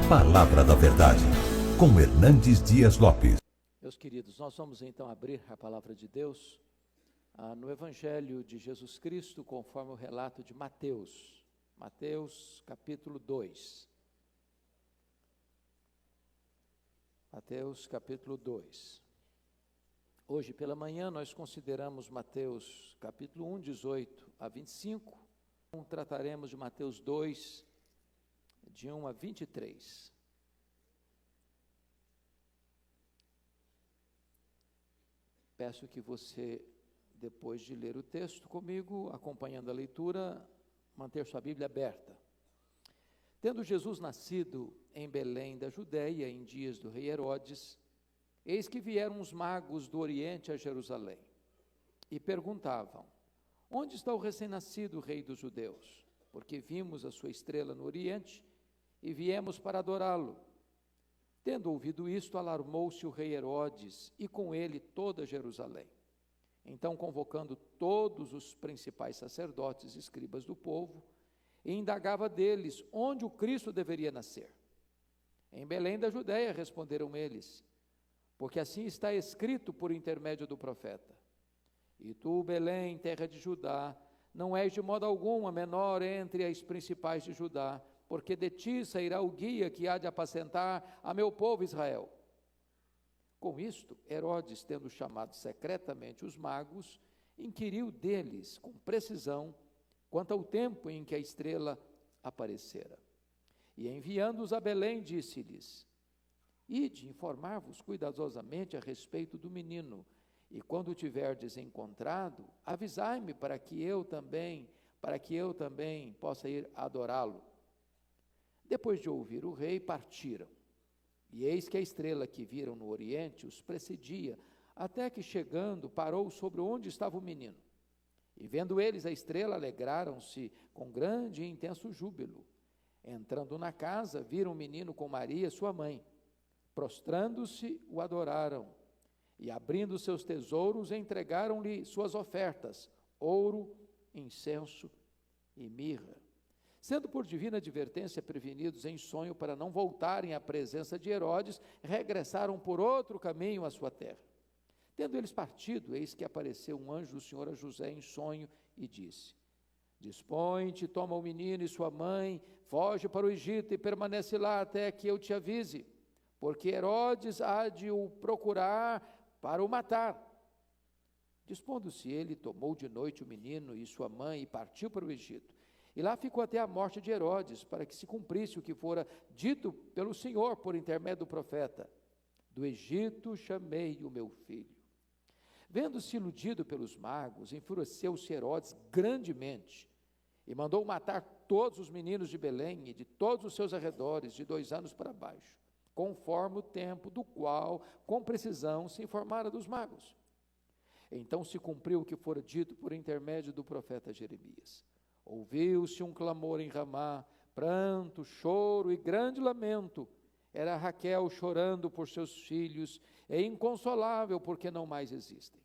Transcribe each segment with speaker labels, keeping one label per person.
Speaker 1: Palavra da Verdade, com Hernandes Dias Lopes.
Speaker 2: Meus queridos, nós vamos então abrir a Palavra de Deus no Evangelho de Jesus Cristo, conforme o relato de Mateus. Mateus capítulo 2. Mateus capítulo 2. Hoje pela manhã nós consideramos Mateus capítulo 1, 18 a 25. Trataremos de Mateus 2, de 1 a 23. Peço que você, depois de ler o texto comigo, acompanhando a leitura, manter sua Bíblia aberta. Tendo Jesus nascido em Belém da Judéia, em dias do rei Herodes, eis que vieram os magos do Oriente a Jerusalém, e perguntavam: onde está o recém-nascido rei dos judeus? Porque vimos a sua estrela no Oriente, e viemos para adorá-lo. Tendo ouvido isto, alarmou-se o rei Herodes, e com ele toda Jerusalém. Então, convocando todos os principais sacerdotes e escribas do povo, e indagava deles onde o Cristo deveria nascer. Em Belém da Judéia, responderam eles, porque assim está escrito por intermédio do profeta: e tu, Belém, terra de Judá, não és de modo algum a menor entre as principais de Judá, porque de ti sairá o guia que há de apacentar a meu povo Israel. Com isto, Herodes, tendo chamado secretamente os magos, inquiriu deles com precisão quanto ao tempo em que a estrela aparecera. E enviando-os a Belém, disse-lhes: ide informar-vos cuidadosamente a respeito do menino, e quando o tiverdes encontrado, avisai-me para que eu também possa ir adorá-lo. Depois de ouvir o rei, partiram. E eis que a estrela que viram no Oriente os precedia, até que chegando, parou sobre onde estava o menino. E vendo eles a estrela, alegraram-se com grande e intenso júbilo. Entrando na casa, viram o menino com Maria, sua mãe. Prostrando-se, o adoraram. E abrindo seus tesouros, entregaram-lhe suas ofertas: ouro, incenso e mirra. Sendo por divina advertência prevenidos em sonho para não voltarem à presença de Herodes, regressaram por outro caminho à sua terra. Tendo eles partido, eis que apareceu um anjo do Senhor a José em sonho e disse: dispõe-te, toma o menino e sua mãe, foge para o Egito e permanece lá até que eu te avise, porque Herodes há de o procurar para o matar. Dispondo-se ele, tomou de noite o menino e sua mãe e partiu para o Egito. E lá ficou até a morte de Herodes, para que se cumprisse o que fora dito pelo Senhor por intermédio do profeta: do Egito chamei o meu filho. Vendo-se iludido pelos magos, enfureceu-se Herodes grandemente, e mandou matar todos os meninos de Belém e de todos os seus arredores, de 2 anos para baixo, conforme o tempo do qual, com precisão, se informara dos magos. Então se cumpriu o que fora dito por intermédio do profeta Jeremias. Ouviu-se um clamor em Ramá, pranto, choro e grande lamento. Era Raquel chorando por seus filhos, e inconsolável porque não mais existem.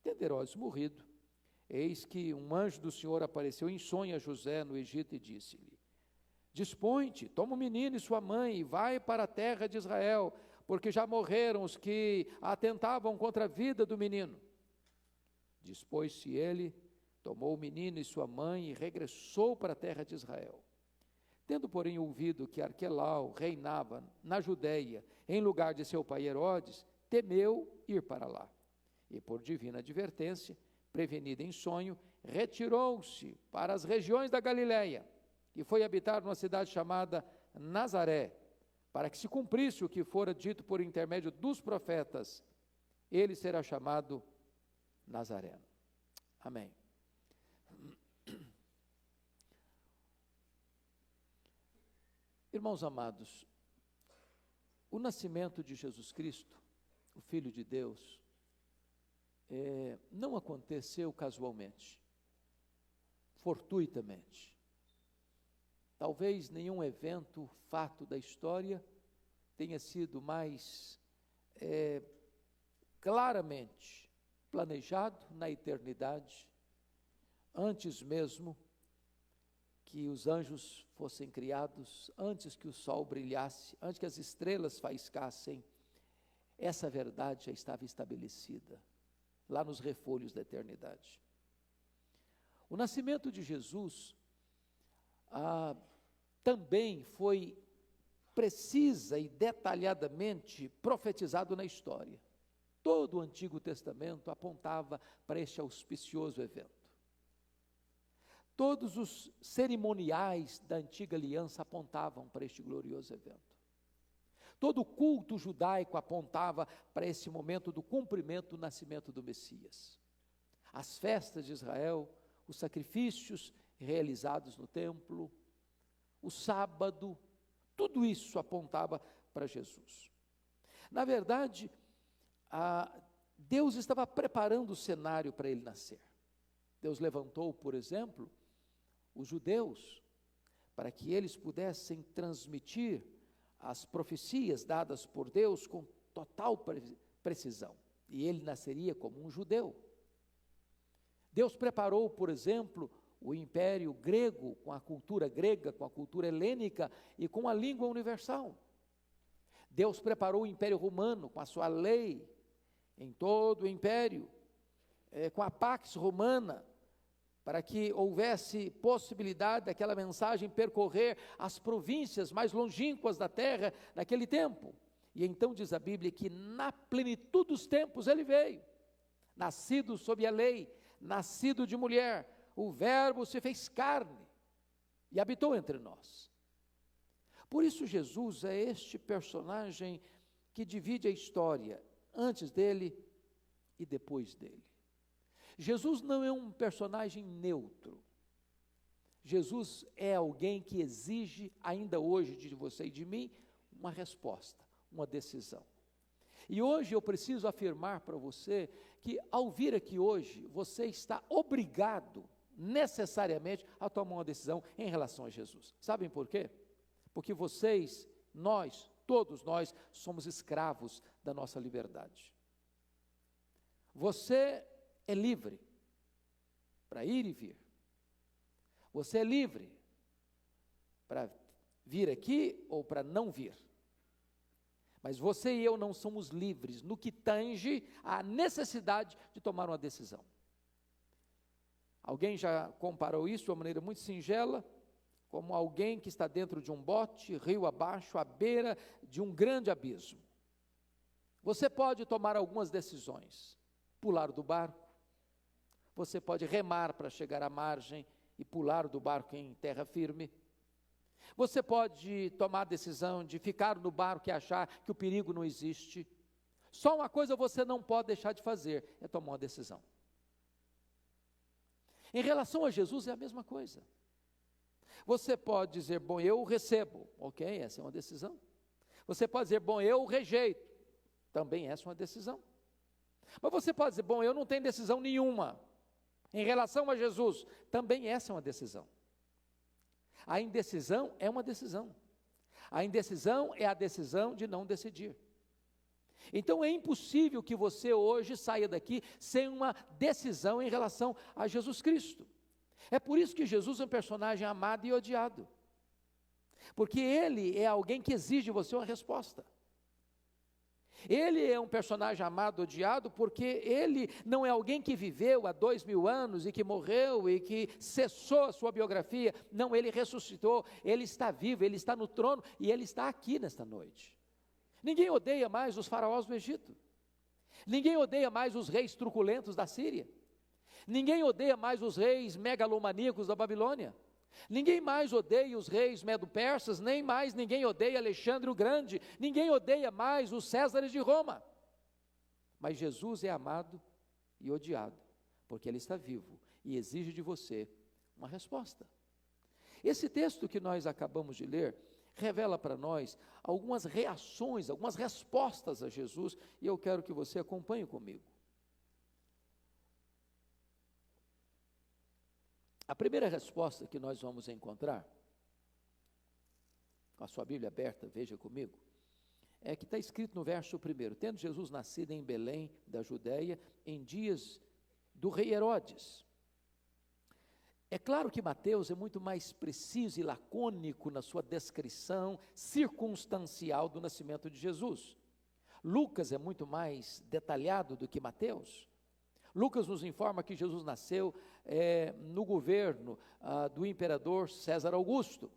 Speaker 2: Tendo Herodes morrido, eis que um anjo do Senhor apareceu em sonho a José no Egito e disse-lhe: dispõe-te, toma o menino e sua mãe e vai para a terra de Israel, porque já morreram os que atentavam contra a vida do menino. Dispôs-se ele, tomou o menino e sua mãe e regressou para a terra de Israel. Tendo, porém, ouvido que Arquelau reinava na Judéia, em lugar de seu pai Herodes, temeu ir para lá. E por divina advertência, prevenida em sonho, retirou-se para as regiões da Galiléia, e foi habitar numa cidade chamada Nazaré, para que se cumprisse o que fora dito por intermédio dos profetas: ele será chamado Nazareno. Amém. Irmãos amados, o nascimento de Jesus Cristo, o Filho de Deus, não aconteceu casualmente, fortuitamente. Talvez nenhum evento, fato da história tenha sido mais claramente planejado na eternidade, antes mesmo que os anjos fossem criados, antes que o sol brilhasse, antes que as estrelas faiscassem, essa verdade já estava estabelecida, lá nos refolhos da eternidade. O nascimento de Jesus também foi precisa e detalhadamente profetizado na história. Todo o Antigo Testamento apontava para este auspicioso evento. Todos os cerimoniais da antiga aliança apontavam para este glorioso evento. Todo o culto judaico apontava para esse momento do cumprimento do nascimento do Messias. As festas de Israel, os sacrifícios realizados no templo, o sábado, tudo isso apontava para Jesus. Na verdade, Deus estava preparando o cenário para ele nascer. Deus levantou, por exemplo, os judeus, para que eles pudessem transmitir as profecias dadas por Deus com total precisão, e ele nasceria como um judeu. Deus preparou, por exemplo, o império grego, com a cultura grega, com a cultura helênica e com a língua universal. Deus preparou o império romano com a sua lei, em todo o império, com a Pax Romana, para que houvesse possibilidade daquela mensagem percorrer as províncias mais longínquas da terra naquele tempo. E então diz a Bíblia que na plenitude dos tempos ele veio, nascido sob a lei, nascido de mulher, o Verbo se fez carne e habitou entre nós. Por isso Jesus é este personagem que divide a história antes dele e depois dele. Jesus não é um personagem neutro. Jesus é alguém que exige, ainda hoje, de você e de mim, uma resposta, uma decisão. E hoje eu preciso afirmar para você que, ao vir aqui hoje, você está obrigado, necessariamente, a tomar uma decisão em relação a Jesus. Sabem por quê? Porque vocês, nós, todos nós, somos escravos da nossa liberdade. Você é livre para ir e vir. Você é livre para vir aqui ou para não vir. Mas você e eu não somos livres no que tange à necessidade de tomar uma decisão. Alguém já comparou isso de uma maneira muito singela, como alguém que está dentro de um bote, rio abaixo, à beira de um grande abismo. Você pode tomar algumas decisões: pular do barco, você pode remar para chegar à margem e pular do barco em terra firme. Você pode tomar a decisão de ficar no barco e achar que o perigo não existe. Só uma coisa você não pode deixar de fazer, é tomar uma decisão. Em relação a Jesus é a mesma coisa. Você pode dizer, bom, eu recebo, ok, essa é uma decisão. Você pode dizer, bom, eu rejeito, também essa é uma decisão. Mas você pode dizer, bom, eu não tenho decisão nenhuma. Em relação a Jesus, também essa é uma decisão. A indecisão é uma decisão. A indecisão é a decisão de não decidir. Então é impossível que você hoje saia daqui sem uma decisão em relação a Jesus Cristo. É por isso que Jesus é um personagem amado e odiado. Porque ele é alguém que exige de você uma resposta. Ele é um personagem amado, odiado, porque ele não é alguém que viveu há 2000 anos e que morreu e que cessou a sua biografia. Não, ele ressuscitou, ele está vivo, ele está no trono e ele está aqui nesta noite. Ninguém odeia mais os faraós do Egito. Ninguém odeia mais os reis truculentos da Síria. Ninguém odeia mais os reis megalomaníacos da Babilônia. Ninguém mais odeia os reis medo-persas, nem mais ninguém odeia Alexandre o Grande, ninguém odeia mais os Césares de Roma. Mas Jesus é amado e odiado, porque ele está vivo e exige de você uma resposta. Esse texto que nós acabamos de ler revela para nós algumas reações, algumas respostas a Jesus, e eu quero que você acompanhe comigo. A primeira resposta que nós vamos encontrar, com a sua Bíblia aberta, veja comigo, é que está escrito no verso 1: tendo Jesus nascido em Belém, da Judéia, em dias do rei Herodes. É claro que Mateus é muito mais preciso e lacônico na sua descrição circunstancial do nascimento de Jesus. Lucas é muito mais detalhado do que Mateus. Lucas nos informa que Jesus nasceu no governo do imperador César Augusto.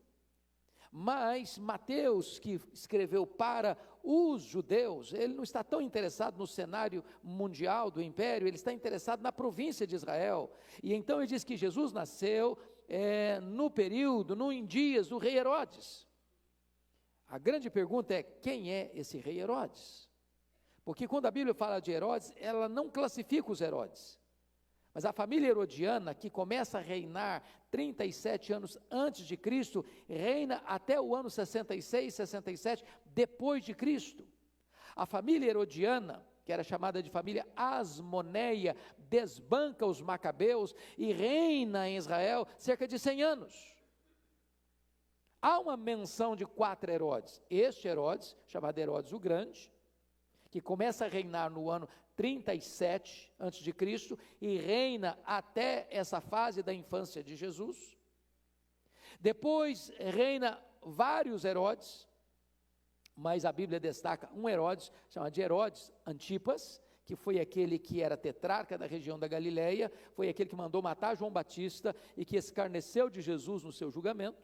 Speaker 2: Mas Mateus, que escreveu para os judeus, ele não está tão interessado no cenário mundial do império, ele está interessado na província de Israel. E então ele diz que Jesus nasceu em dias do rei Herodes. A grande pergunta é: quem é esse rei Herodes? Porque quando a Bíblia fala de Herodes, ela não classifica os Herodes. Mas a família herodiana, que começa a reinar 37 anos antes de Cristo, reina até o ano 66, 67 depois de Cristo. A família herodiana, que era chamada de família Asmoneia, desbanca os macabeus e reina em Israel cerca de 100 anos. Há uma menção de 4 Herodes. Este Herodes, chamado Herodes o Grande, que começa a reinar no ano 37 a.C. e reina até essa fase da infância de Jesus. Depois reina vários Herodes, mas a Bíblia destaca um Herodes, chamado de Herodes Antipas, que foi aquele que era tetrarca da região da Galileia, foi aquele que mandou matar João Batista e que escarneceu de Jesus no seu julgamento.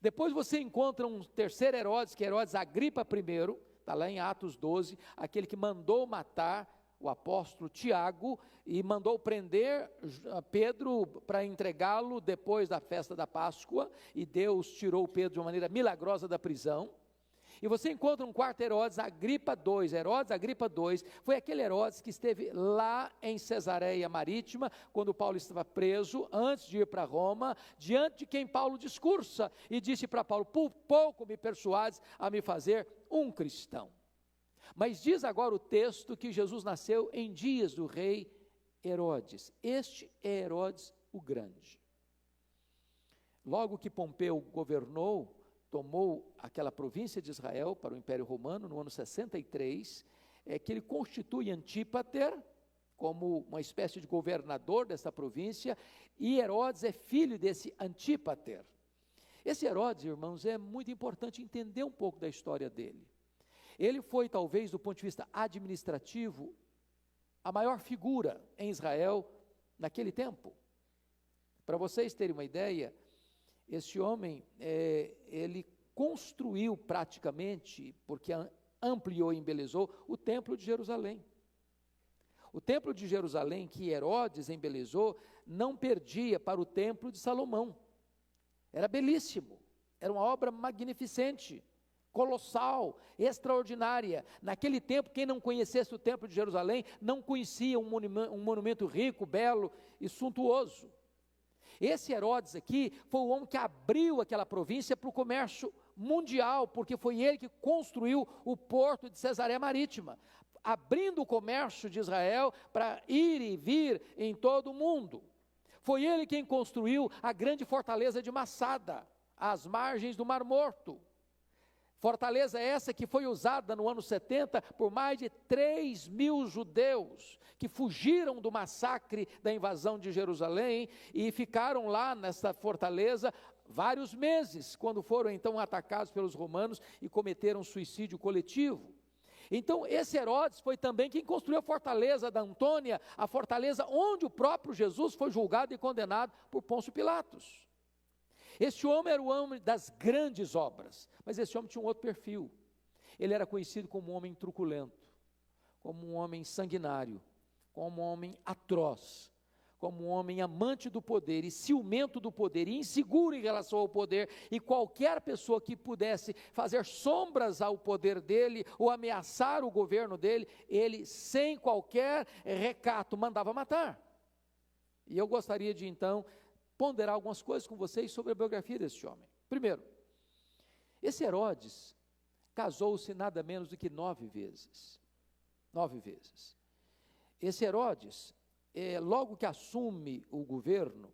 Speaker 2: Depois você encontra um terceiro Herodes, que é Herodes Agripa I, está lá em Atos 12, aquele que mandou matar o apóstolo Tiago e mandou prender Pedro para entregá-lo depois da festa da Páscoa, e Deus tirou Pedro de uma maneira milagrosa da prisão. E você encontra um quarto Herodes Agripa II. Herodes Agripa II foi aquele Herodes que esteve lá em Cesareia Marítima, quando Paulo estava preso, antes de ir para Roma, diante de quem Paulo discursa, e disse para Paulo: por pouco me persuades a me fazer um cristão. Mas diz agora o texto que Jesus nasceu em dias do rei Herodes. Este é Herodes o Grande. Logo que Pompeu governou, tomou aquela província de Israel para o Império Romano, no ano 63, que ele constitui Antípater como uma espécie de governador dessa província, e Herodes é filho desse Antípater. Esse Herodes, irmãos, é muito importante entender um pouco da história dele. Ele foi, talvez, do ponto de vista administrativo, a maior figura em Israel naquele tempo. Para vocês terem uma ideia, esse homem, ele construiu praticamente, porque ampliou e embelezou, o templo de Jerusalém. O templo de Jerusalém, que Herodes embelezou, não perdia para o templo de Salomão. Era belíssimo, era uma obra magnificente, colossal, extraordinária. Naquele tempo, quem não conhecesse o templo de Jerusalém, não conhecia um monumento rico, belo e suntuoso. Esse Herodes aqui foi o homem que abriu aquela província para o comércio mundial, porque foi ele que construiu o porto de Cesareia Marítima, abrindo o comércio de Israel para ir e vir em todo o mundo. Foi ele quem construiu a grande fortaleza de Massada, às margens do Mar Morto. Fortaleza essa que foi usada no ano 70 por mais de 3.000 judeus que fugiram do massacre da invasão de Jerusalém e ficaram lá nessa fortaleza vários meses, quando foram então atacados pelos romanos e cometeram suicídio coletivo. Então esse Herodes foi também quem construiu a fortaleza da Antônia, a fortaleza onde o próprio Jesus foi julgado e condenado por Pôncio Pilatos. Este homem era o homem das grandes obras, mas esse homem tinha um outro perfil. Ele era conhecido como um homem truculento, como um homem sanguinário, como um homem atroz, como um homem amante do poder e ciumento do poder e inseguro em relação ao poder, e qualquer pessoa que pudesse fazer sombras ao poder dele ou ameaçar o governo dele, ele sem qualquer recato mandava matar. E eu gostaria de então ponderar algumas coisas com vocês sobre a biografia desse homem. Primeiro, esse Herodes casou-se nada menos do que 9 vezes. 9 vezes. Esse Herodes, logo que assume o governo,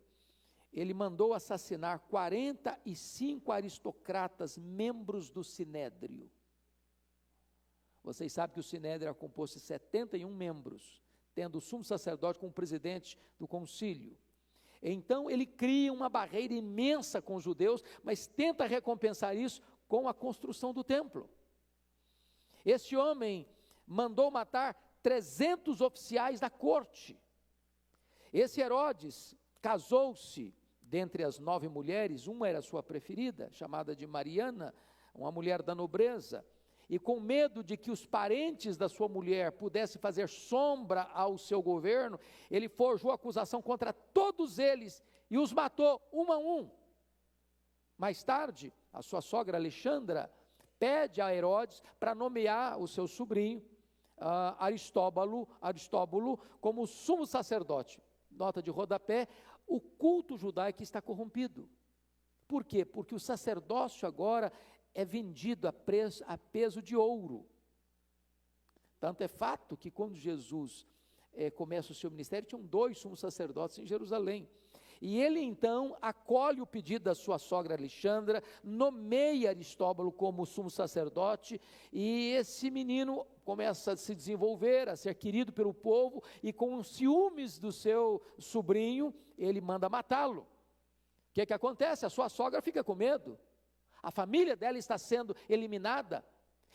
Speaker 2: ele mandou assassinar 45 aristocratas, membros do Sinédrio. Vocês sabem que o Sinédrio era composto de 71 membros, tendo o sumo sacerdote como presidente do concílio. Então ele cria uma barreira imensa com os judeus, mas tenta recompensar isso com a construção do templo. Esse homem mandou matar 300 oficiais da corte. Esse Herodes casou-se dentre as 9 mulheres, uma era sua preferida, chamada de Mariana, uma mulher da nobreza, e com medo de que os parentes da sua mulher pudessem fazer sombra ao seu governo, ele forjou acusação contra todos eles e os matou um a um. Mais tarde, a sua sogra Alexandra pede a Herodes para nomear o seu sobrinho, Aristóbulo, como sumo sacerdote. Nota de rodapé: o culto judaico está corrompido. Por quê? Porque o sacerdócio agora é vendido a peso de ouro. Tanto é fato que quando Jesus começa o seu ministério, tinham 2 sumos sacerdotes em Jerusalém. E ele então acolhe o pedido da sua sogra Alexandra, nomeia Aristóbulo como sumo sacerdote, e esse menino começa a se desenvolver, a ser querido pelo povo, e com os ciúmes do seu sobrinho, ele manda matá-lo. O que acontece? A sua sogra fica com medo, a família dela está sendo eliminada,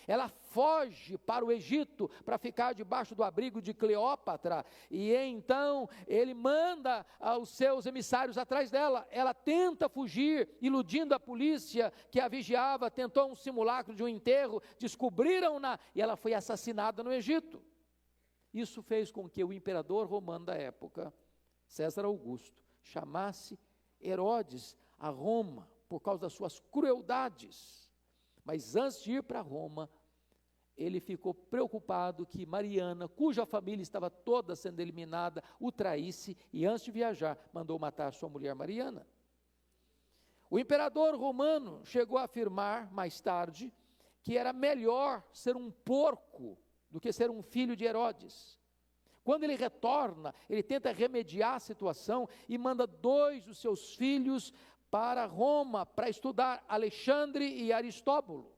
Speaker 2: ela foge para o Egito para ficar debaixo do abrigo de Cleópatra, e então ele manda os seus emissários atrás dela. Ela tenta fugir, iludindo a polícia que a vigiava, tentou um simulacro de um enterro, descobriram-na e ela foi assassinada no Egito. Isso fez com que o imperador romano da época, César Augusto, chamasse Herodes a Roma por causa das suas crueldades. Mas antes de ir para Roma, ele ficou preocupado que Mariana, cuja família estava toda sendo eliminada, o traísse, e antes de viajar, mandou matar sua mulher Mariana. O imperador romano chegou a afirmar, mais tarde, que era melhor ser um porco do que ser um filho de Herodes. Quando ele retorna, ele tenta remediar a situação e manda 2 dos seus filhos para Roma, para estudar, Alexandre e Aristóbulo.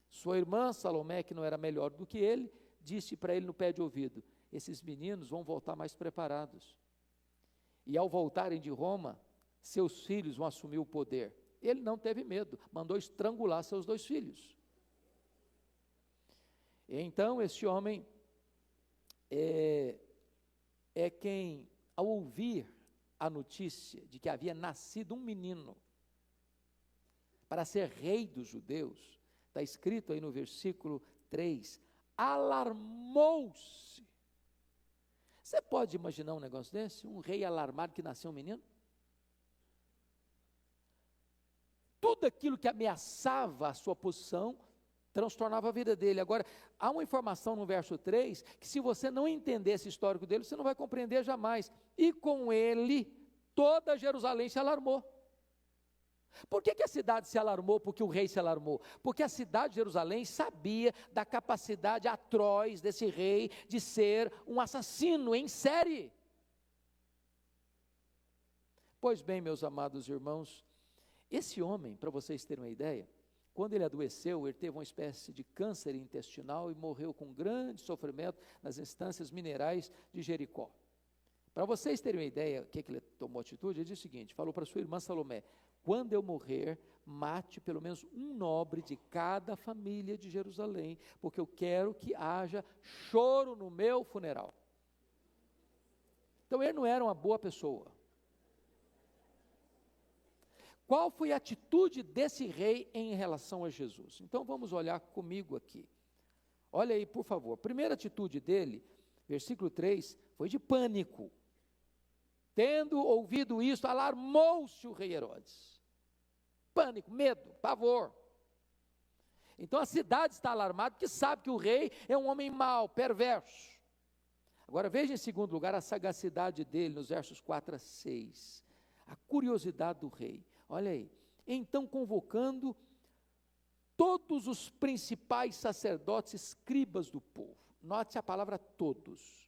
Speaker 2: Sua irmã Salomé, que não era melhor do que ele, disse para ele no pé de ouvido: esses meninos vão voltar mais preparados, e ao voltarem de Roma, seus filhos vão assumir o poder. Ele não teve medo, mandou estrangular seus 2 filhos. Então esse homem é quem, ao ouvir a notícia de que havia nascido um menino para ser rei dos judeus, está escrito aí no versículo 3, alarmou-se. Você pode imaginar um negócio desse? Um rei alarmado que nasceu um menino? Tudo aquilo que ameaçava a sua posição transtornava a vida dele. Agora, há uma informação no verso 3, que se você não entender esse histórico dele, você não vai compreender jamais. E com ele, toda Jerusalém se alarmou. Por que a cidade se alarmou? Porque o rei se alarmou. Porque a cidade de Jerusalém sabia da capacidade atroz desse rei de ser um assassino em série. Pois bem, meus amados irmãos, esse homem, para vocês terem uma ideia, quando ele adoeceu, ele teve uma espécie de câncer intestinal e morreu com grande sofrimento nas instâncias minerais de Jericó. Para vocês terem uma ideia, o que ele tomou atitude, ele disse o seguinte, falou para sua irmã Salomé: quando eu morrer, mate pelo menos um nobre de cada família de Jerusalém, porque eu quero que haja choro no meu funeral. Então ele não era uma boa pessoa. Qual foi a atitude desse rei em relação a Jesus? Então vamos olhar comigo aqui. Olha aí, por favor. A primeira atitude dele, versículo 3, foi de pânico. Tendo ouvido isso, alarmou-se o rei Herodes. Pânico, medo, pavor. Então a cidade está alarmada porque sabe que o rei é um homem mau, perverso. Agora veja em segundo lugar a sagacidade dele nos versos 4 a 6. A curiosidade do rei. Olha aí, então convocando todos os principais sacerdotes escribas do povo. Note a palavra todos.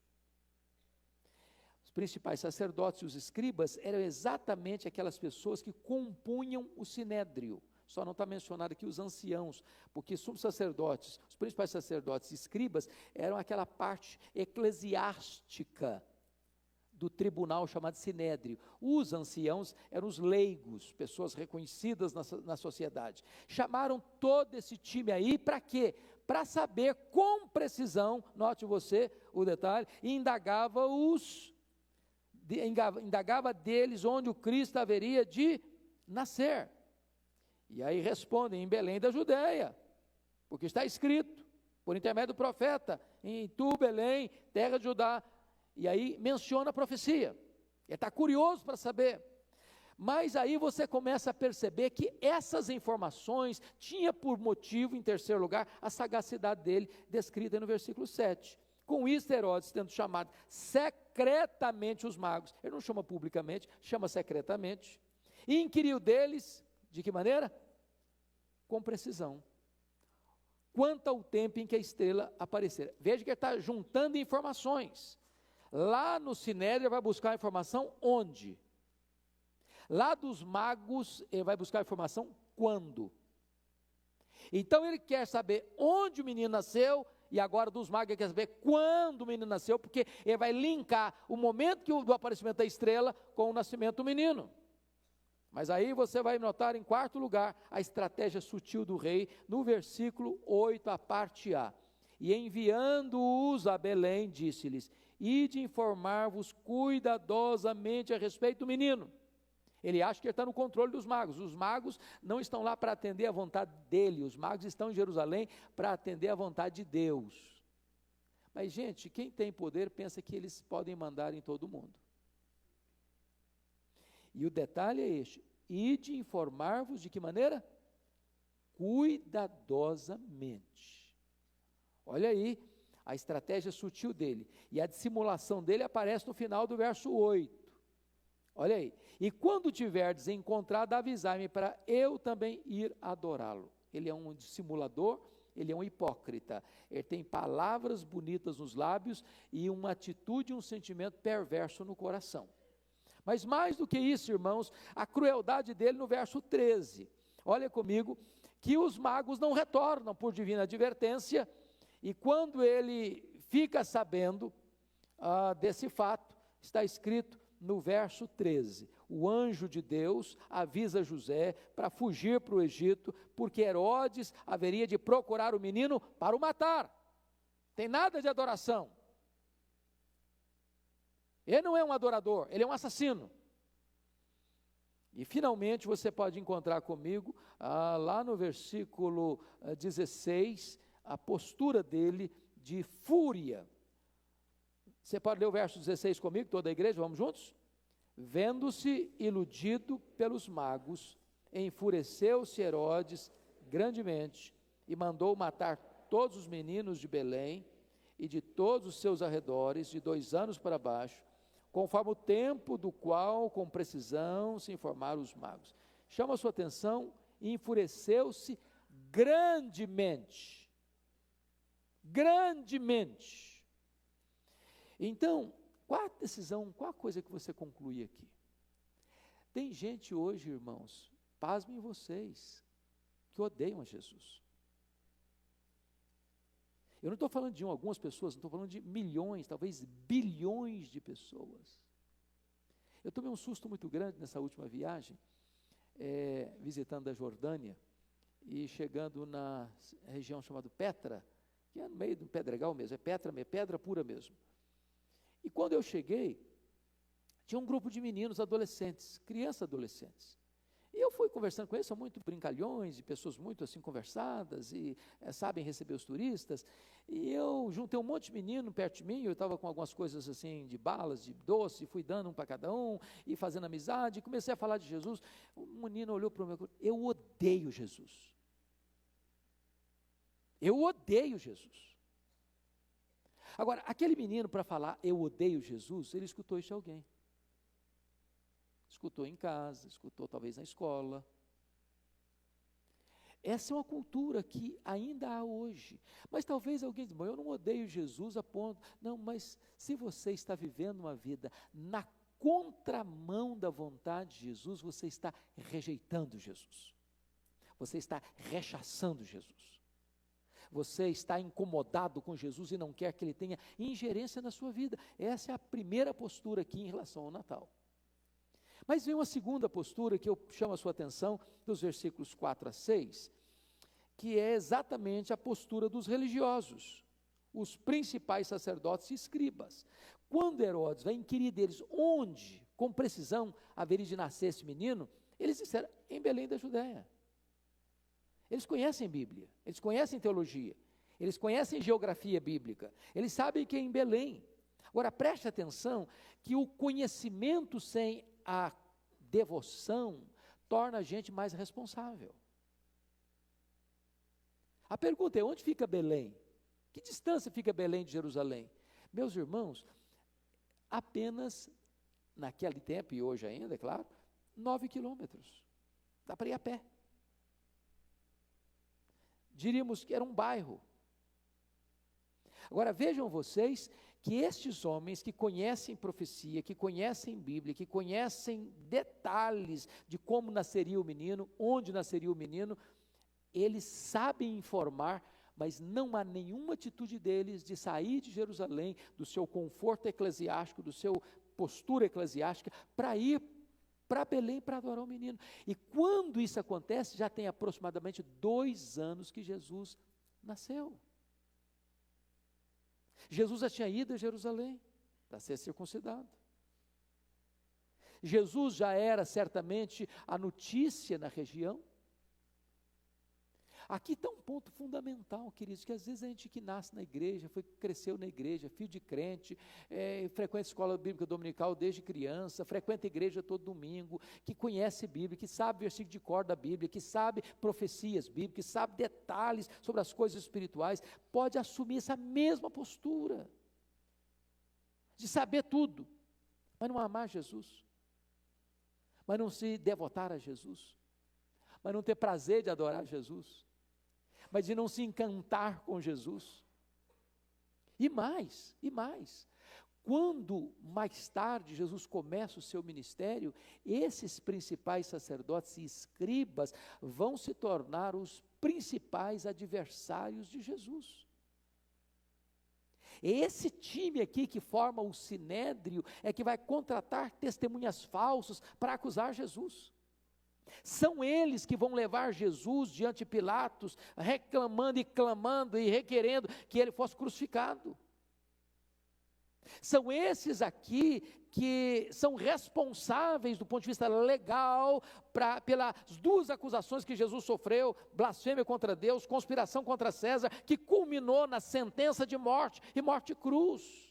Speaker 2: Os principais sacerdotes e os escribas eram exatamente aquelas pessoas que compunham o sinédrio. Só não está mencionado aqui os anciãos, porque os sacerdotes, os principais sacerdotes e escribas eram aquela parte eclesiástica do tribunal chamado Sinédrio. Os anciãos eram os leigos, pessoas reconhecidas na sociedade. Chamaram todo esse time aí para quê? Para saber com precisão, note você o detalhe, e indagava deles onde o Cristo haveria de nascer. E aí respondem, em Belém da Judéia, porque está escrito, por intermédio do profeta, em tu, Belém, terra de Judá. E aí menciona a profecia. Ele está curioso para saber. Mas aí você começa a perceber que essas informações tinha por motivo, em terceiro lugar, a sagacidade dele, descrita no versículo 7. Com isso, Herodes, tendo chamado secretamente os magos, ele não chama publicamente, chama secretamente, e inquiriu deles, de que maneira? Com precisão, quanto ao tempo em que a estrela aparecer. Veja que ele está juntando informações. Lá no Sinédrio vai buscar informação onde? Lá dos magos ele vai buscar informação quando? Então ele quer saber onde o menino nasceu, e agora dos magos ele quer saber quando o menino nasceu, porque ele vai linkar o momento do aparecimento da estrela com o nascimento do menino. Mas aí você vai notar em quarto lugar a estratégia sutil do rei, no versículo 8, a parte A. E enviando-os a Belém, disse-lhes, ide informar-vos cuidadosamente a respeito do menino. Ele acha que ele está no controle dos magos. Os magos não estão lá para atender a vontade dele, os magos estão em Jerusalém para atender a vontade de Deus. Mas gente, quem tem poder pensa que eles podem mandar em todo mundo. E o detalhe é este, ide informar-vos de que maneira? Cuidadosamente. Olha aí a estratégia sutil dele, e a dissimulação dele aparece no final do verso 8, olha aí, e quando tiverdes encontrado, avisai-me para eu também ir adorá-lo. Ele é um dissimulador, ele é um hipócrita, ele tem palavras bonitas nos lábios, e uma atitude, um sentimento perverso no coração. Mas mais do que isso, irmãos, a crueldade dele no verso 13, olha comigo, que os magos não retornam por divina advertência, e quando ele fica sabendo desse fato, está escrito no verso 13, o anjo de Deus avisa José para fugir para o Egito, porque Herodes haveria de procurar o menino para o matar. Tem nada de adoração. Ele não é um adorador, ele é um assassino. E finalmente você pode encontrar comigo, lá no versículo 16, a postura dele de fúria. Você pode ler o verso 16 comigo, toda a igreja, vamos juntos? Vendo-se iludido pelos magos, enfureceu-se Herodes grandemente e mandou matar todos os meninos de Belém e de todos os seus arredores, de 2 anos para baixo, conforme o tempo do qual, com precisão, se informaram os magos. Chama a sua atenção, enfureceu-se grandemente. Grandemente. Então, qual a decisão, qual a coisa que você conclui aqui? Tem gente hoje, irmãos, pasmem vocês, que odeiam a Jesus. Eu não estou falando de algumas pessoas, não estou falando de milhões, talvez bilhões de pessoas. Eu tomei um susto muito grande nessa última viagem, visitando a Jordânia, e chegando na região chamada Petra, que é no meio do pedregal mesmo, é pedra pura mesmo. E quando eu cheguei, tinha um grupo de meninos adolescentes, crianças adolescentes. E eu fui conversando com eles, são muito brincalhões, e pessoas muito assim conversadas, e sabem receber os turistas. E eu juntei um monte de menino perto de mim, eu estava com algumas coisas assim, de balas, de doce, e fui dando um para cada um, e fazendo amizade, e comecei a falar de Jesus. O menino olhou para o meu, eu odeio Jesus. Eu odeio Jesus. Agora, aquele menino para falar, eu odeio Jesus, ele escutou isso de alguém. Escutou em casa, escutou talvez na escola. Essa é uma cultura que ainda há hoje. Mas talvez alguém diga, eu não odeio Jesus a ponto. Não, mas se você está vivendo uma vida na contramão da vontade de Jesus, você está rejeitando Jesus. Você está rechaçando Jesus. você está incomodado com Jesus e não quer que ele tenha ingerência na sua vida. Essa é a primeira postura aqui em relação ao Natal. Mas vem uma segunda postura que eu chamo a sua atenção, dos versículos 4 a 6, que é exatamente a postura dos religiosos, os principais sacerdotes e escribas. Quando Herodes vai inquirir deles onde, com precisão, haveria de nascer esse menino, eles disseram, em Belém da Judéia. Eles conhecem Bíblia, eles conhecem teologia, eles conhecem geografia bíblica, eles sabem que é em Belém. Agora preste atenção que o conhecimento sem a devoção torna a gente mais responsável. A pergunta é, onde fica Belém? Que distância fica Belém de Jerusalém? Meus irmãos, apenas naquele tempo e hoje ainda, é claro, 9 quilômetros. Dá para ir a pé. Diríamos que era um bairro. Agora vejam vocês que estes homens que conhecem profecia, que conhecem Bíblia, que conhecem detalhes de como nasceria o menino, onde nasceria o menino, eles sabem informar, mas não há nenhuma atitude deles de sair de Jerusalém, do seu conforto eclesiástico, do seu postura eclesiástica, para ir para Belém para adorar o menino. E quando isso acontece, já tem aproximadamente 2 anos que Jesus nasceu. Jesus já tinha ido a Jerusalém para ser circuncidado. Jesus já era certamente a notícia na região. Aqui está um ponto fundamental, queridos, que às vezes a gente que nasce na igreja, cresceu na igreja, filho de crente, frequenta escola bíblica dominical desde criança, frequenta a igreja todo domingo, que conhece Bíblia, que sabe versículo de cor da Bíblia, que sabe profecias bíblicas, que sabe detalhes sobre as coisas espirituais, pode assumir essa mesma postura, de saber tudo, mas não amar Jesus, mas não se devotar a Jesus, mas não ter prazer de adorar Jesus, mas de não se encantar com Jesus. E mais, quando mais tarde Jesus começa o seu ministério, esses principais sacerdotes e escribas vão se tornar os principais adversários de Jesus. Esse time aqui que forma o sinédrio é que vai contratar testemunhas falsas para acusar Jesus. São eles que vão levar Jesus diante de Pilatos, reclamando e clamando e requerendo que ele fosse crucificado. São esses aqui que são responsáveis do ponto de vista legal pelas 2 acusações que Jesus sofreu, blasfêmia contra Deus, conspiração contra César, que culminou na sentença de morte e morte de cruz.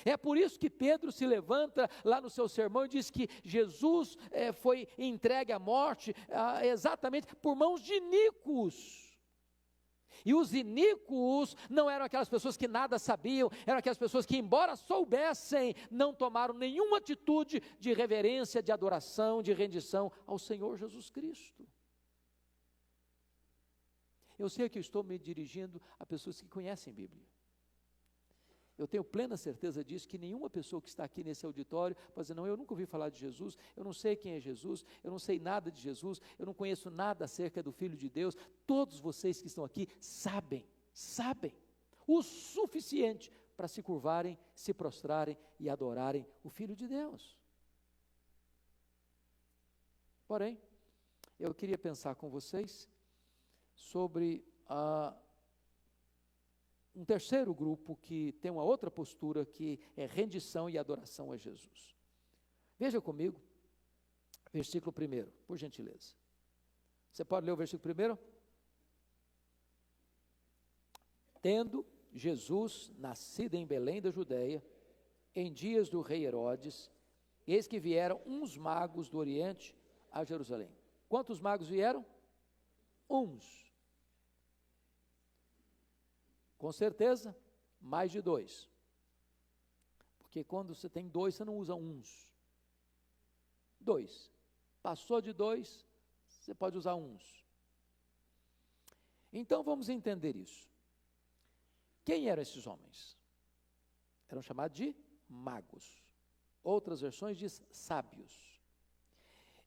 Speaker 2: É por isso que Pedro se levanta lá no seu sermão e diz que Jesus foi entregue à morte exatamente por mãos de iníquos. E os iníquos não eram aquelas pessoas que nada sabiam, eram aquelas pessoas que, embora soubessem, não tomaram nenhuma atitude de reverência, de adoração, de rendição ao Senhor Jesus Cristo. Eu sei que eu estou me dirigindo a pessoas que conhecem Bíblia. Eu tenho plena certeza disso, que nenhuma pessoa que está aqui nesse auditório pode dizer, não, eu nunca ouvi falar de Jesus, eu não sei quem é Jesus, eu não sei nada de Jesus, eu não conheço nada acerca do Filho de Deus. Todos vocês que estão aqui sabem o suficiente para se curvarem, se prostrarem e adorarem o Filho de Deus. Porém, eu queria pensar com vocês sobre um terceiro grupo que tem uma outra postura, que é rendição e adoração a Jesus. Veja comigo, versículo 1, por gentileza. Você pode ler o versículo 1? Tendo Jesus nascido em Belém da Judéia, em dias do rei Herodes, eis que vieram uns magos do Oriente a Jerusalém. Quantos magos vieram? Uns. Com certeza, mais de 2. Porque quando você tem 2, você não usa uns. 2. Passou de 2, você pode usar uns. Então vamos entender isso. Quem eram esses homens? Eram chamados de magos. Outras versões diz sábios.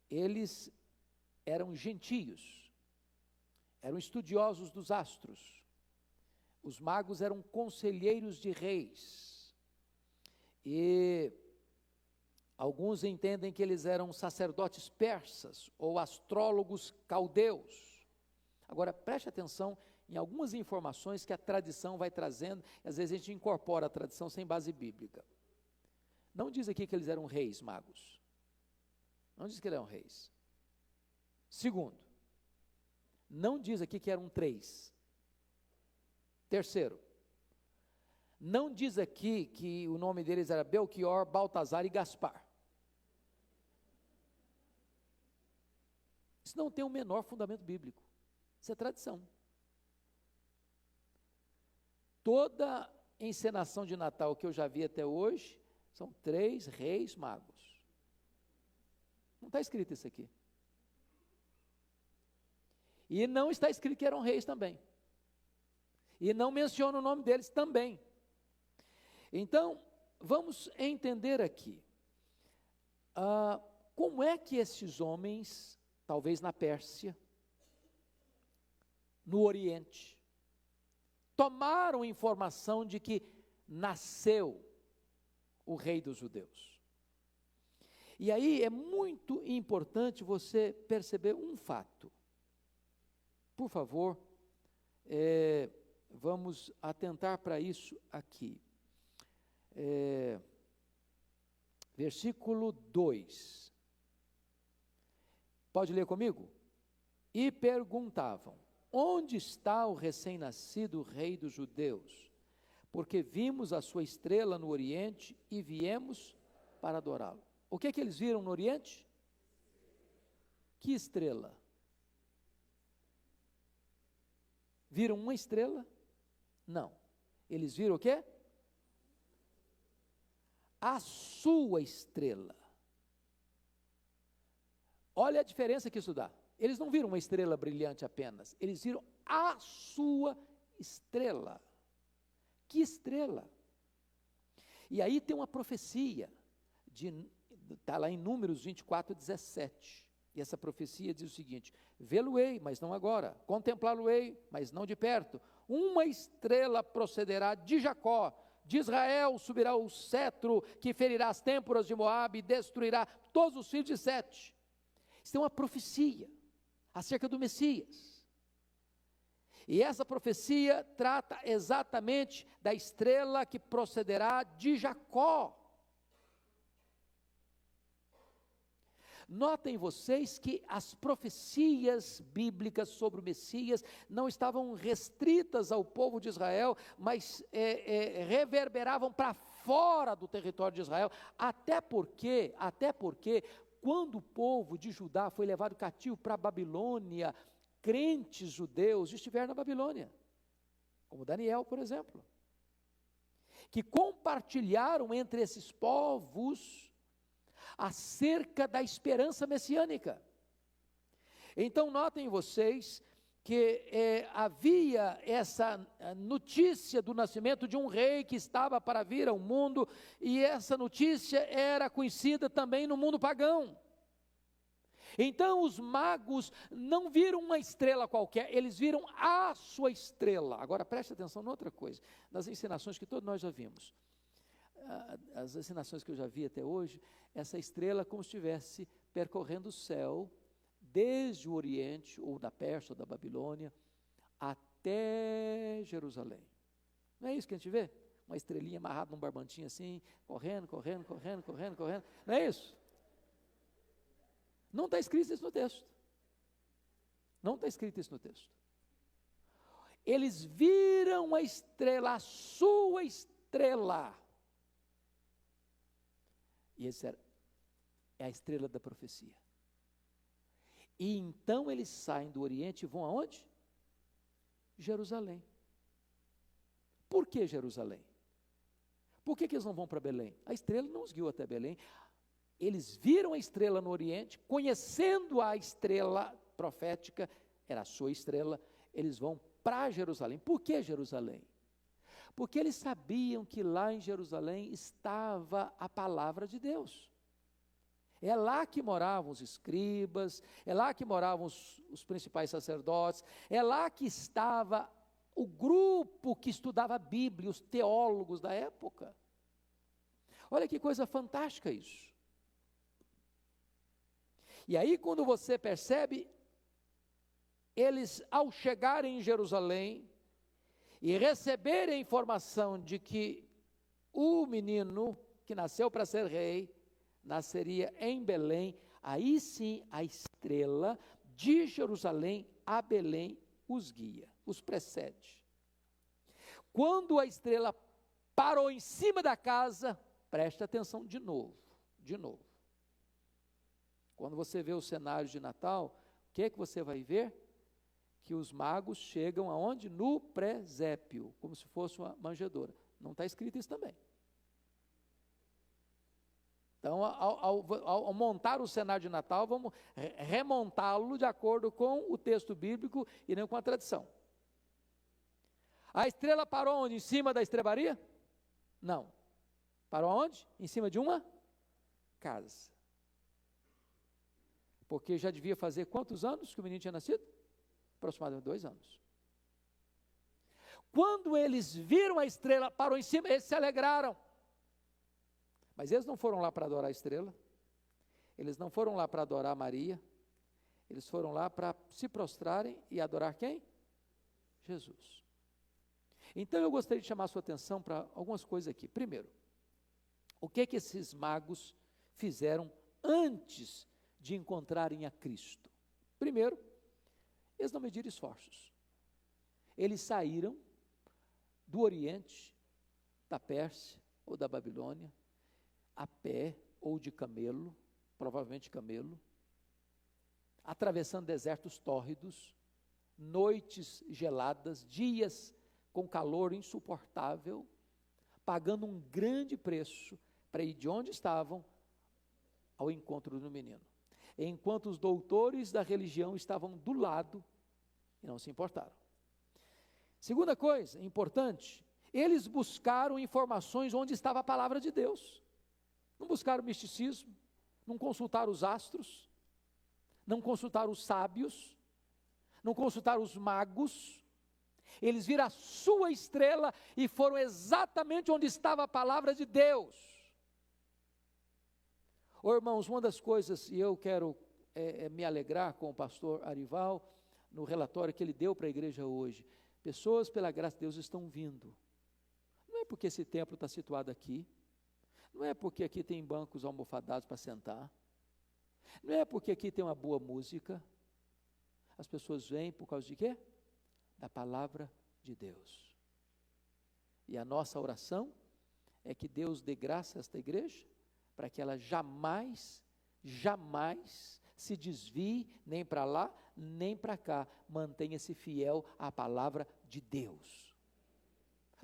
Speaker 2: Eles eram gentios. eram estudiosos dos astros. Os magos eram conselheiros de reis. E alguns entendem que eles eram sacerdotes persas ou astrólogos caldeus. Agora, preste atenção em algumas informações que a tradição vai trazendo, e às vezes a gente incorpora a tradição sem base bíblica. Não diz aqui que eles eram reis magos. Não diz que eles eram reis. Segundo, não diz aqui que eram 3. Terceiro, não diz aqui que o nome deles era Belchior, Baltazar e Gaspar. Isso não tem o menor fundamento bíblico. Isso é tradição. Toda encenação de Natal que eu já vi até hoje são 3 reis magos. Não está escrito isso aqui. E não está escrito que eram reis também. E não menciona o nome deles também. Então, vamos entender aqui. Como é que esses homens, talvez na Pérsia, no Oriente, tomaram informação de que nasceu o rei dos judeus? E aí é muito importante você perceber um fato. Por favor, vamos atentar para isso aqui. Versículo 2. Pode ler comigo? E perguntavam: onde está o recém-nascido rei dos judeus? Porque vimos a sua estrela no Oriente e viemos para adorá-lo. O que eles viram no Oriente? Que estrela? Viram uma estrela? Não. Eles viram o quê? A sua estrela. Olha a diferença que isso dá. Eles não viram uma estrela brilhante apenas, eles viram a sua estrela. Que estrela? E aí tem uma profecia, está lá em Números 24:17. E essa profecia diz o seguinte: vê-lo-ei, mas não agora, contemplá-lo-ei, mas não de perto. Uma estrela procederá de Jacó, de Israel subirá o cetro que ferirá as têmporas de Moabe e destruirá todos os filhos de Sete. Isso é uma profecia acerca do Messias. E essa profecia trata exatamente da estrela que procederá de Jacó. Notem vocês que as profecias bíblicas sobre o Messias não estavam restritas ao povo de Israel, mas reverberavam para fora do território de Israel, até porque, quando o povo de Judá foi levado cativo para a Babilônia, crentes judeus estiveram na Babilônia, como Daniel, por exemplo, que compartilharam entre esses povos acerca da esperança messiânica. Então notem vocês que havia essa notícia do nascimento de um rei que estava para vir ao mundo, e essa notícia era conhecida também no mundo pagão. Então os magos não viram uma estrela qualquer, eles viram a sua estrela. Agora preste atenção noutra coisa, nas ensinações que todos nós já vimos. As ensinações que eu já vi até hoje, essa estrela como se estivesse percorrendo o céu, desde o Oriente, ou da Pérsia, ou da Babilônia, até Jerusalém. Não é isso que a gente vê? Uma estrelinha amarrada num barbantinho assim, correndo. Não é isso? Não está escrito isso no texto. Não está escrito isso no texto. Eles viram a estrela, a sua estrela. E essa é a estrela da profecia. E então eles saem do Oriente e vão aonde? Jerusalém. Por que Jerusalém? Por que eles não vão para Belém? A estrela não os guiou até Belém. Eles viram a estrela no Oriente, conhecendo a estrela profética, era a sua estrela, eles vão para Jerusalém. Por que Jerusalém? Porque eles sabiam que lá em Jerusalém estava a palavra de Deus. É lá que moravam os escribas, é lá que moravam os principais sacerdotes, é lá que estava o grupo que estudava a Bíblia, os teólogos da época. Olha que coisa fantástica isso. E aí, quando você percebe, eles, ao chegarem em Jerusalém e receberem a informação de que o menino que nasceu para ser rei, nasceria em Belém, aí sim a estrela de Jerusalém a Belém os guia, os precede. Quando a estrela parou em cima da casa, preste atenção de novo. Quando você vê o cenário de Natal, o que é que você vai ver? Que os magos chegam aonde? No presépio, como se fosse uma manjedoura. Não está escrito isso também. Então, ao montar o cenário de Natal, vamos remontá-lo de acordo com o texto bíblico e não com a tradição. A estrela parou onde? Em cima da estrebaria? Não. Parou onde? Em cima de uma casa. Porque já devia fazer quantos anos que o menino tinha nascido? Aproximadamente 2 anos. Quando eles viram a estrela, parou em cima, eles se alegraram. Mas eles não foram lá para adorar a estrela, eles não foram lá para adorar Maria, eles foram lá para se prostrarem e adorar quem? Jesus. Então eu gostaria de chamar a sua atenção para algumas coisas aqui. Primeiro, o que esses magos fizeram antes de encontrarem a Cristo? Primeiro, eles não mediram esforços. Eles saíram do Oriente, da Pérsia ou da Babilônia, a pé ou de camelo, provavelmente camelo, atravessando desertos tórridos, noites geladas, dias com calor insuportável, pagando um grande preço para ir de onde estavam ao encontro do menino. Enquanto os doutores da religião estavam do lado e não se importaram. Segunda coisa importante, eles buscaram informações onde estava a palavra de Deus. Não buscaram misticismo, não consultaram os astros, não consultaram os sábios, não consultaram os magos. Eles viram a sua estrela e foram exatamente onde estava a palavra de Deus. Irmãos, uma das coisas, e eu quero me alegrar com o pastor Arival, no relatório que ele deu para a igreja hoje, pessoas pela graça de Deus estão vindo. Não é porque esse templo está situado aqui, não é porque aqui tem bancos almofadados para sentar, não é porque aqui tem uma boa música. As pessoas vêm por causa de quê? Da palavra de Deus. E a nossa oração é que Deus dê graça a esta igreja, para que ela jamais se desvie nem para lá, nem para cá, mantenha-se fiel à palavra de Deus.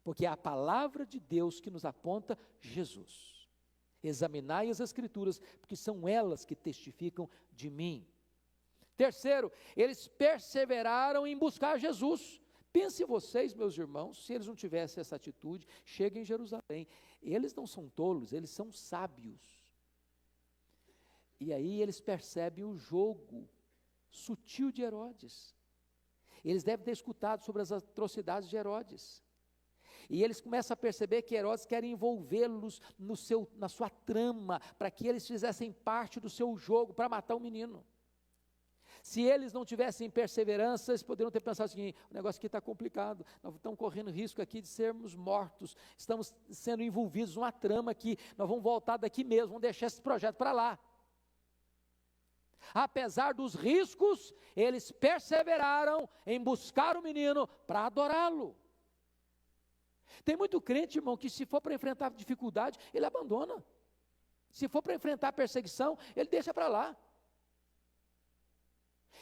Speaker 2: Porque é a palavra de Deus que nos aponta Jesus. Examinai as Escrituras, porque são elas que testificam de mim. Terceiro, eles perseveraram em buscar Jesus. Pense vocês, meus irmãos, se eles não tivessem essa atitude, cheguem em Jerusalém. Eles não são tolos, eles são sábios. E aí eles percebem o jogo sutil de Herodes. Eles devem ter escutado sobre as atrocidades de Herodes. E eles começam a perceber que Herodes quer envolvê-los na sua trama, para que eles fizessem parte do seu jogo, para matar o menino. Se eles não tivessem perseverança, eles poderiam ter pensado assim: o negócio aqui está complicado, nós estamos correndo risco aqui de sermos mortos, estamos sendo envolvidos numa trama aqui, nós vamos voltar daqui mesmo, vamos deixar esse projeto para lá. Apesar dos riscos, eles perseveraram em buscar o menino para adorá-lo. Tem muito crente, irmão, que se for para enfrentar dificuldade, ele abandona. Se for para enfrentar perseguição, ele deixa para lá.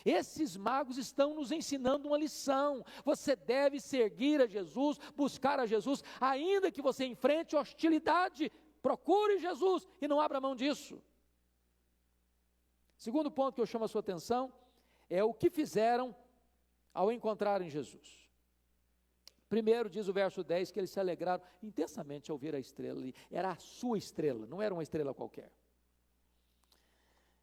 Speaker 2: Esses magos estão nos ensinando uma lição. Você deve seguir a Jesus, buscar a Jesus, ainda que você enfrente hostilidade. Procure Jesus e não abra mão disso. Segundo ponto que eu chamo a sua atenção é o que fizeram ao encontrarem Jesus. Primeiro, diz o verso 10, que eles se alegraram intensamente ao ver a estrela ali. Era a sua estrela, não era uma estrela qualquer.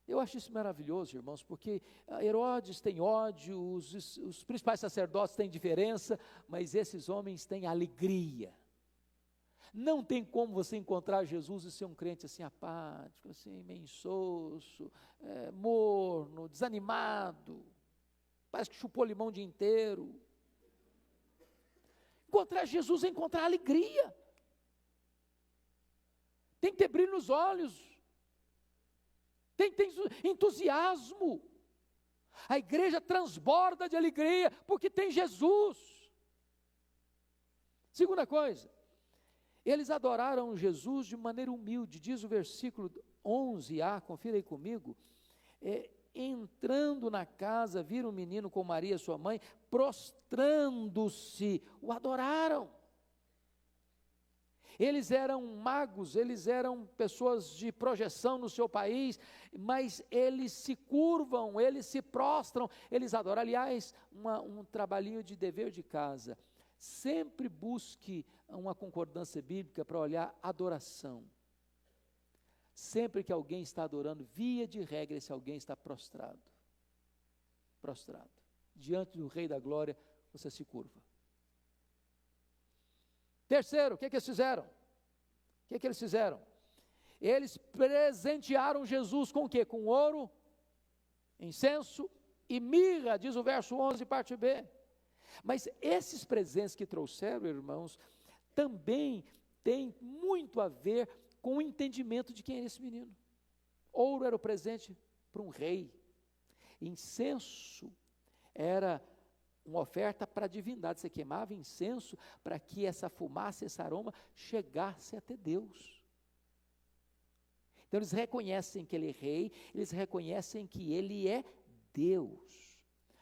Speaker 2: Eu acho isso maravilhoso, irmãos, porque Herodes tem ódio, os principais sacerdotes têm diferença, mas esses homens têm alegria. Não tem como você encontrar Jesus e ser um crente assim apático, assim meio insosso, morno, desanimado, parece que chupou limão o dia inteiro. Encontrar Jesus é encontrar alegria. Tem que ter brilho nos olhos. Tem que ter entusiasmo. A igreja transborda de alegria porque tem Jesus. Segunda coisa, eles adoraram Jesus de maneira humilde, diz o versículo 11a, confira aí comigo, entrando na casa, viram o menino com Maria sua mãe, prostrando-se, o adoraram. Eles eram magos, eles eram pessoas de projeção no seu país, mas eles se curvam, eles se prostram, eles adoram. Aliás, um trabalhinho de dever de casa, sempre busque uma concordância bíblica para olhar adoração. Sempre que alguém está adorando, via de regra, esse alguém está prostrado. Prostrado. Diante do Rei da Glória, você se curva. Terceiro, o que eles fizeram? O que eles fizeram? Eles presentearam Jesus com o quê? Com ouro, incenso e mirra, diz o verso 11, parte B. Mas esses presentes que trouxeram, irmãos, também têm muito a ver com o entendimento de quem é esse menino. Ouro era o presente para um rei. Incenso era uma oferta para a divindade. Você queimava incenso para que essa fumaça, esse aroma chegasse até Deus. Então eles reconhecem que ele é rei, eles reconhecem que ele é Deus.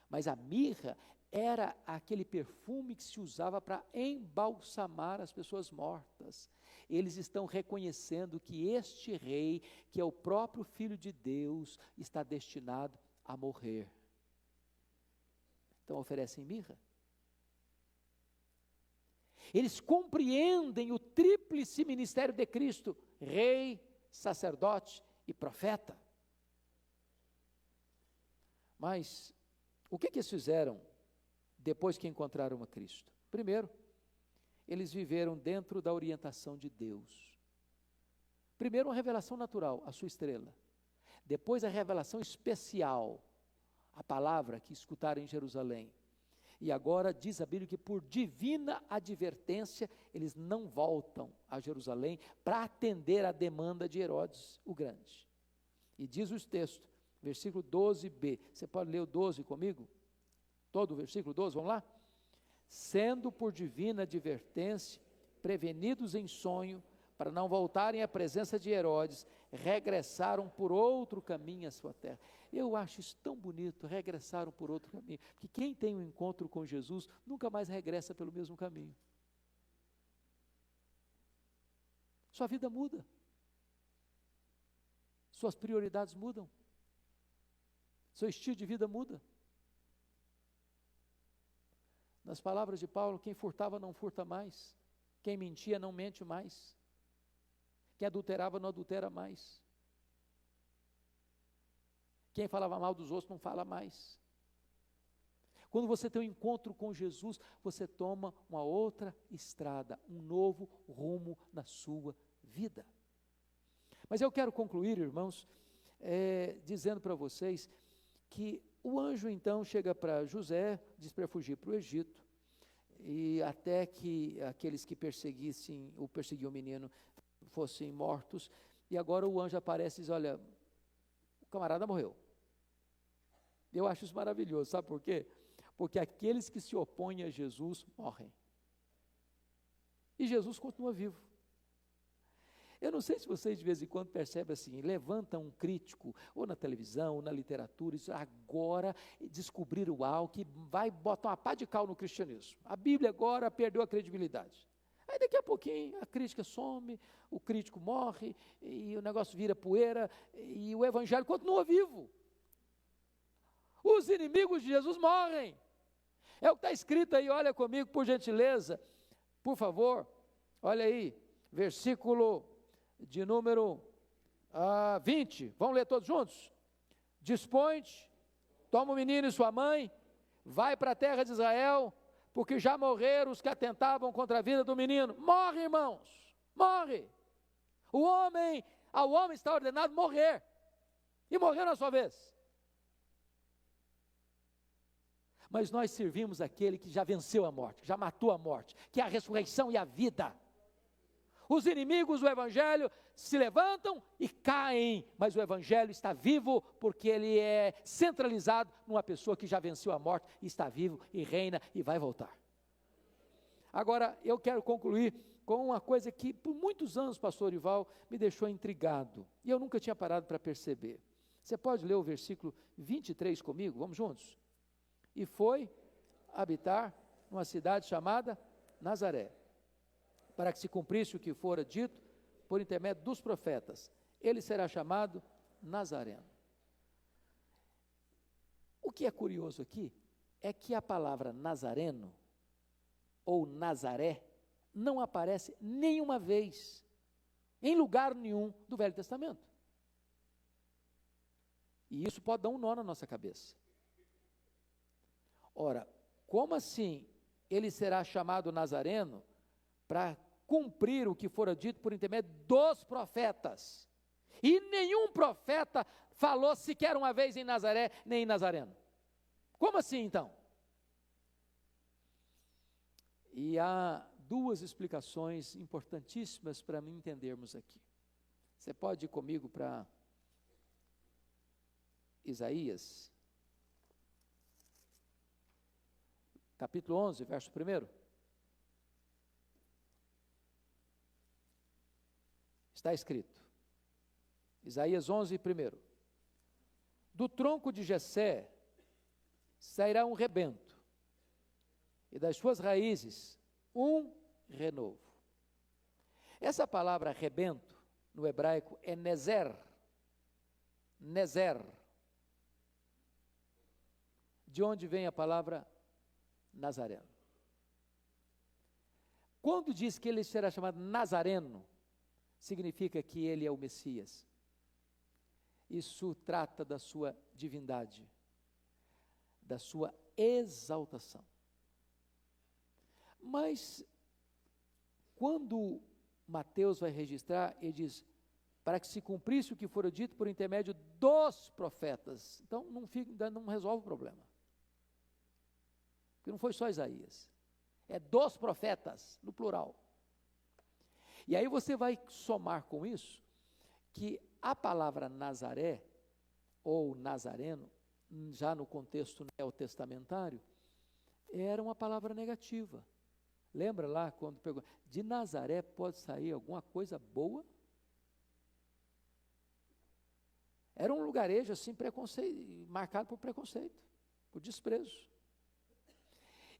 Speaker 2: Mas a mirra era aquele perfume que se usava para embalsamar as pessoas mortas. Eles estão reconhecendo que este rei, que é o próprio Filho de Deus, está destinado a morrer. Então oferecem mirra. Eles compreendem o tríplice ministério de Cristo: rei, sacerdote e profeta. Mas o que eles fizeram depois que encontraram a Cristo? Primeiro, eles viveram dentro da orientação de Deus. Primeiro, uma revelação natural, a sua estrela. Depois, a revelação especial, a palavra que escutaram em Jerusalém. E agora diz a Bíblia que por divina advertência, eles não voltam a Jerusalém para atender a demanda de Herodes o Grande. E diz o texto, versículo 12b, você pode ler o 12 comigo? Todo o versículo 12, vamos lá? Sendo por divina advertência, prevenidos em sonho, para não voltarem à presença de Herodes, regressaram por outro caminho à sua terra. Eu acho isso tão bonito, regressaram por outro caminho, porque quem tem um encontro com Jesus, nunca mais regressa pelo mesmo caminho. Sua vida muda, suas prioridades mudam, seu estilo de vida muda. Nas palavras de Paulo, quem furtava não furta mais, quem mentia não mente mais, quem adulterava não adultera mais, quem falava mal dos outros não fala mais. Quando você tem um encontro com Jesus, você toma uma outra estrada, um novo rumo na sua vida. Mas eu quero concluir, irmãos, dizendo para vocês que o anjo então chega para José, diz para fugir para o Egito, e até que aqueles que perseguiam o menino fossem mortos, e agora o anjo aparece e diz: olha, o camarada morreu. Eu acho isso maravilhoso, sabe por quê? Porque aqueles que se opõem a Jesus morrem, e Jesus continua vivo. Eu não sei se vocês de vez em quando percebem assim, levanta um crítico, ou na televisão, ou na literatura, e diz: agora descobriram algo que vai botar uma pá de cal no cristianismo. A Bíblia agora perdeu a credibilidade. Aí daqui a pouquinho a crítica some, o crítico morre, e o negócio vira poeira, e o evangelho continua vivo. Os inimigos de Jesus morrem. É o que está escrito aí, olha comigo por gentileza, por favor, olha aí, versículo de número 20, vamos ler todos juntos? dispõe-te, toma o menino e sua mãe, vai para a terra de Israel, porque já morreram os que atentavam contra a vida do menino. Morre, irmãos, morre. Ao homem está ordenado morrer, e morreu na sua vez. Mas nós servimos aquele que já venceu a morte, que já matou a morte, que é a ressurreição e a vida. Os inimigos do Evangelho se levantam e caem, mas o Evangelho está vivo, porque ele é centralizado numa pessoa que já venceu a morte, está vivo e reina e vai voltar. Agora, eu quero concluir com uma coisa que por muitos anos, pastor Ival, me deixou intrigado, e eu nunca tinha parado para perceber. Você pode ler o versículo 23 comigo? Vamos juntos? E foi habitar numa cidade chamada Nazaré, para que se cumprisse o que fora dito por intermédio dos profetas. Ele será chamado Nazareno. O que é curioso aqui é que a palavra Nazareno ou Nazaré não aparece nenhuma vez em lugar nenhum do Velho Testamento. E isso pode dar um nó na nossa cabeça. Ora, como assim ele será chamado Nazareno para cumprir o que fora dito por intermédio dos profetas? E nenhum profeta falou sequer uma vez em Nazaré, nem em Nazareno. Como assim então? E há duas explicações importantíssimas para mim entendermos aqui. Você pode ir comigo para Isaías, capítulo 11, verso 1. Está escrito, Isaías 11, 1. Do tronco de Jessé sairá um rebento, e das suas raízes um renovo. Essa palavra rebento, no hebraico, é nezer. Nezer. De onde vem a palavra Nazareno? Quando diz que ele será chamado Nazareno, significa que ele é o Messias. Isso trata da sua divindade, da sua exaltação. Mas, quando Mateus vai registrar, ele diz, para que se cumprisse o que fora dito por intermédio dos profetas. Então, não resolve o problema. Porque não foi só Isaías, é dos profetas, no plural. E aí você vai somar com isso, que a palavra Nazaré, ou Nazareno, já no contexto neotestamentário, era uma palavra negativa. Lembra lá quando pegou, de Nazaré pode sair alguma coisa boa? Era um lugarejo assim, marcado por preconceito, por desprezo.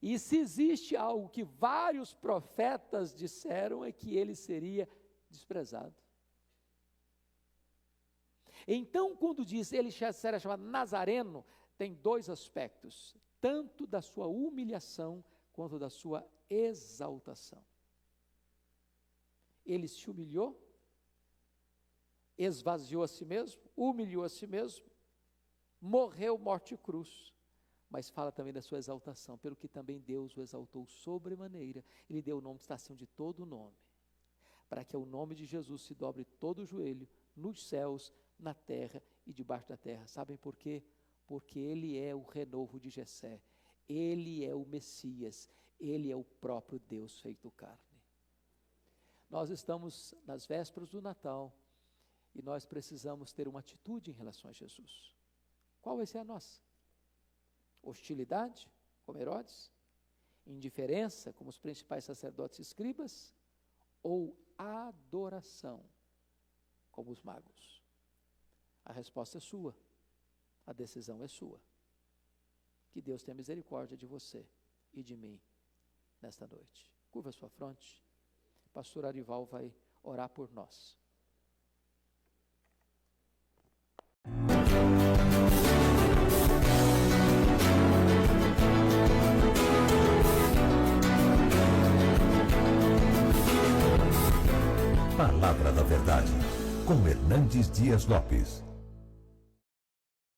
Speaker 2: E se existe algo que vários profetas disseram, é que ele seria desprezado. Então, quando diz ele será chamado Nazareno, tem dois aspectos, tanto da sua humilhação, quanto da sua exaltação. Ele se humilhou, esvaziou a si mesmo, humilhou a si mesmo, morreu morte de cruz, mas fala também da sua exaltação, pelo que também Deus o exaltou sobremaneira, ele deu o nome que está acima de todo nome, para que ao nome de Jesus se dobre todo o joelho, nos céus, na terra e debaixo da terra. Sabem por quê? Porque ele é o renovo de Jessé, ele é o Messias, ele é o próprio Deus feito carne. Nós estamos nas vésperas do Natal e nós precisamos ter uma atitude em relação a Jesus. Qual vai ser a nossa? Hostilidade, como Herodes? Indiferença, como os principais sacerdotes e escribas? Ou adoração, como os magos? A resposta é sua, a decisão é sua. Que Deus tenha misericórdia de você e de mim nesta noite. Curva a sua fronte, pastor Arival vai orar por nós.
Speaker 1: Palavra da Verdade, com Hernandes Dias Lopes.